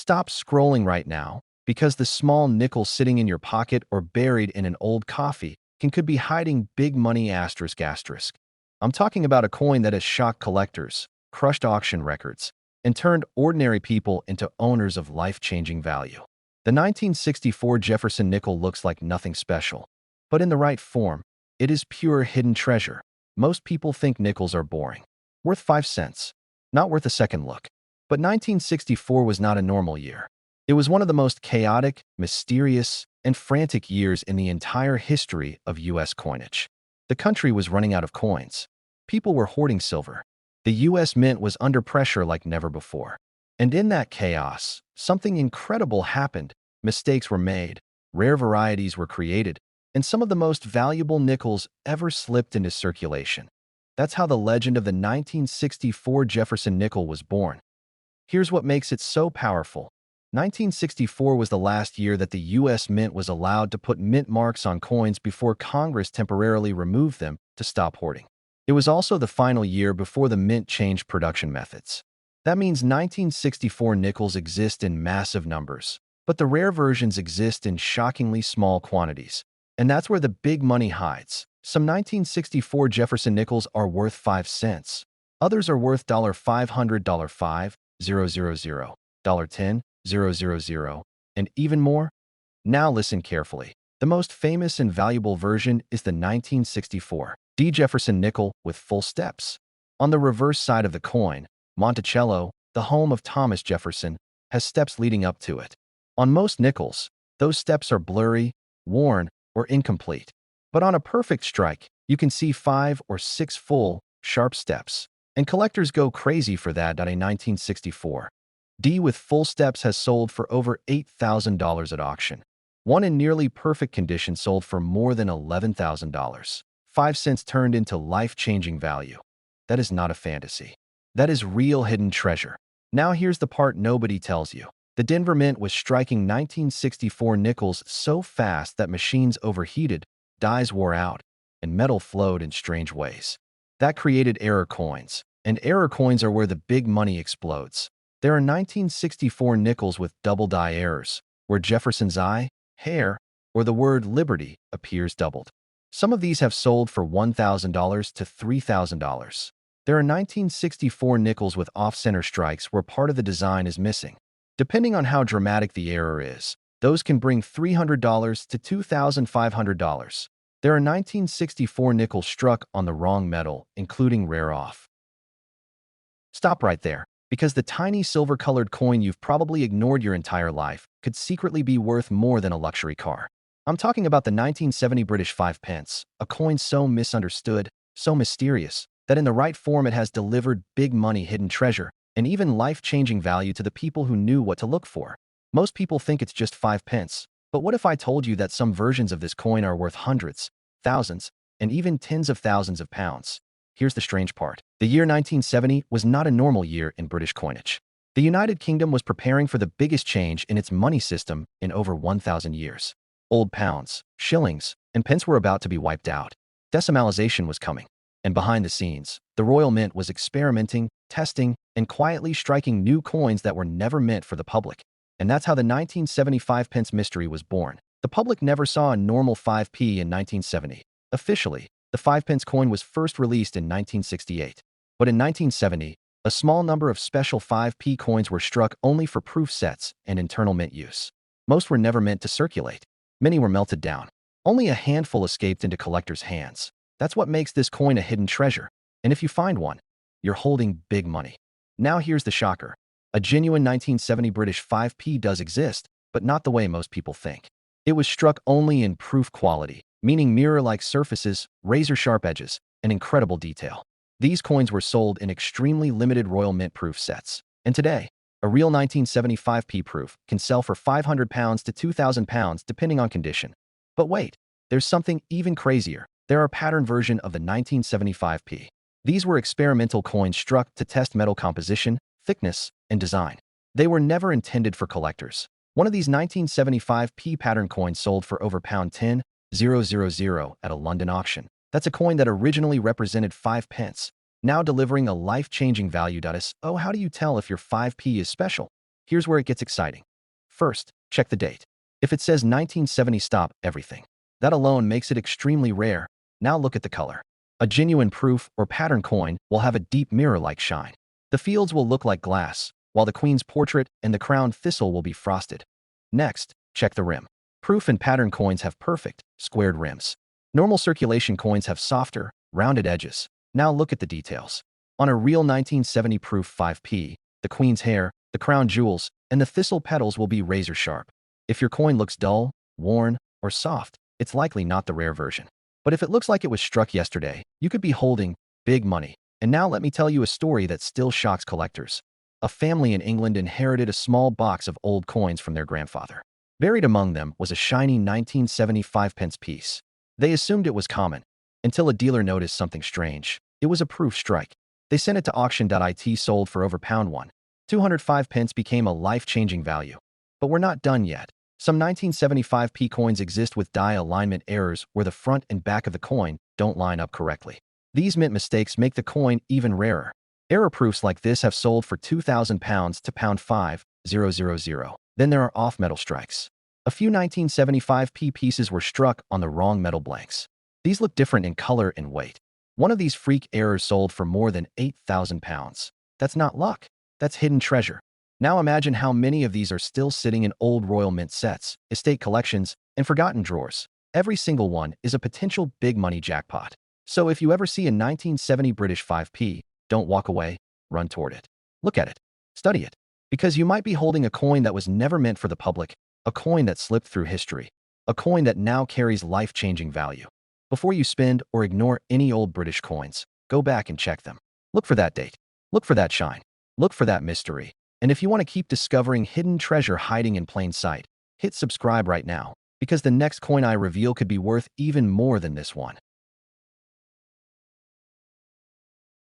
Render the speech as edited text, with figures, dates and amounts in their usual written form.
Stop scrolling right now, because the small nickel sitting in your pocket or buried in an old coffee could be hiding big money asterisk asterisk. I'm talking about a coin that has shocked collectors, crushed auction records, and turned ordinary people into owners of life-changing value. The 1964 Jefferson Nickel looks like nothing special, but in the right form, it is pure hidden treasure. Most people think nickels are boring, worth 5 cents, not worth a second look. But 1964 was not a normal year. It was one of the most chaotic, mysterious, and frantic years in the entire history of U.S. coinage. The country was running out of coins. People were hoarding silver. The U.S. Mint was under pressure like never before. And in that chaos, something incredible happened. Mistakes were made, rare varieties were created, and some of the most valuable nickels ever slipped into circulation. That's how the legend of the 1964 Jefferson Nickel was born. Here's what makes it so powerful. 1964 was the last year that the U.S. Mint was allowed to put mint marks on coins before Congress temporarily removed them to stop hoarding. It was also the final year before the mint changed production methods. That means 1964 nickels exist in massive numbers, but the rare versions exist in shockingly small quantities. And that's where the big money hides. Some 1964 Jefferson nickels are worth 5 cents. Others are worth $500, $5, 000, $10, 000, and even more. Now listen carefully. The most famous and valuable version is the 1964 D. Jefferson Nickel with full steps. On the reverse side of the coin, Monticello, the home of Thomas Jefferson, has steps leading up to it. On most nickels, those steps are blurry, worn, or incomplete. But on a perfect strike, you can see 5 or 6 full, sharp steps. And collectors go crazy for that. A 1964 D with full steps has sold for over $8,000 at auction. One in nearly perfect condition sold for more than $11,000. 5 cents turned into life-changing value. That is not a fantasy. That is real hidden treasure. Now here's the part nobody tells you. The Denver Mint was striking 1964 nickels so fast that machines overheated, dies wore out, and metal flowed in strange ways. That created error coins, and error coins are where the big money explodes. There are 1964 nickels with double die errors, where Jefferson's eye, hair, or the word liberty appears doubled. Some of these have sold for $1,000 to $3,000. There are 1964 nickels with off-center strikes where part of the design is missing. Depending on how dramatic the error is, those can bring $300 to $2,500. There are 1964 nickels struck on the wrong metal, including rare off. Stop right there, because the tiny silver-colored coin you've probably ignored your entire life could secretly be worth more than a luxury car. I'm talking about the 1970 British 5 pence, a coin so misunderstood, so mysterious, that in the right form it has delivered big money, hidden treasure, and even life-changing value to the people who knew what to look for. Most people think it's just 5 pence, but what if I told you that some versions of this coin are worth hundreds, thousands, and even tens of thousands of pounds? Here's the strange part. The year 1970 was not a normal year in British coinage. The United Kingdom was preparing for the biggest change in its money system in over 1,000 years. Old pounds, shillings, and pence were about to be wiped out. Decimalization was coming. And behind the scenes, the Royal Mint was experimenting, testing, and quietly striking new coins that were never meant for the public. And that's how the 1975 pence mystery was born. The public never saw a normal 5p in 1970. Officially, the 5 pence coin was first released in 1968. But in 1970, a small number of special 5p coins were struck only for proof sets and internal mint use. Most were never meant to circulate. Many were melted down. Only a handful escaped into collectors' hands. That's what makes this coin a hidden treasure. And if you find one, you're holding big money. Now here's the shocker. A genuine 1970 British 5p does exist, but not the way most people think. It was struck only in proof quality, meaning mirror-like surfaces, razor-sharp edges, and incredible detail. These coins were sold in extremely limited Royal Mint proof sets. And today, a real 1975p proof can sell for £500 to £2,000 depending on condition. But wait, there's something even crazier. There are a pattern version of the 1975p. These were experimental coins struck to test metal composition, thickness, and design. They were never intended for collectors. One of these 1975p pattern coins sold for over £10,000 at a London auction. That's a coin that originally represented 5 pence, now delivering a life-changing value. Oh, how do you tell if your 5p is special? Here's where it gets exciting. First, check the date. If it says 1970, stop everything. That alone makes it extremely rare. Now look at the color. A genuine proof or pattern coin will have a deep mirror-like shine. The fields will look like glass, while the queen's portrait and the crowned thistle will be frosted. Next, check the rim. Proof and pattern coins have perfect, squared rims. Normal circulation coins have softer, rounded edges. Now look at the details. On a real 1970 proof 5p, the queen's hair, the crown jewels, and the thistle petals will be razor sharp. If your coin looks dull, worn, or soft, it's likely not the rare version. But if it looks like it was struck yesterday, you could be holding big money. And now let me tell you a story that still shocks collectors. A family in England inherited a small box of old coins from their grandfather. Buried among them was a shiny 1975 pence piece. They assumed it was common, until a dealer noticed something strange. It was a proof strike. They sent it to auction.it, sold for over £1. 205 pence became a life-changing value. But we're not done yet. Some 1975p coins exist with die alignment errors where the front and back of the coin don't line up correctly. These mint mistakes make the coin even rarer. Error proofs like this have sold for £2,000 to £5,000. Then there are off-metal strikes. A few 1975p pieces were struck on the wrong metal blanks. These look different in color and weight. One of these freak errors sold for more than £8,000. That's not luck. That's hidden treasure. Now imagine how many of these are still sitting in old royal mint sets, estate collections, and forgotten drawers. Every single one is a potential big money jackpot. So if you ever see a 1970 British 5p, don't walk away, run toward it. Look at it. Study it. Because you might be holding a coin that was never meant for the public, a coin that slipped through history, a coin that now carries life-changing value. Before you spend or ignore any old British coins, go back and check them. Look for that date. Look for that shine. Look for that mystery. And if you want to keep discovering hidden treasure hiding in plain sight, hit subscribe right now, because the next coin I reveal could be worth even more than this one.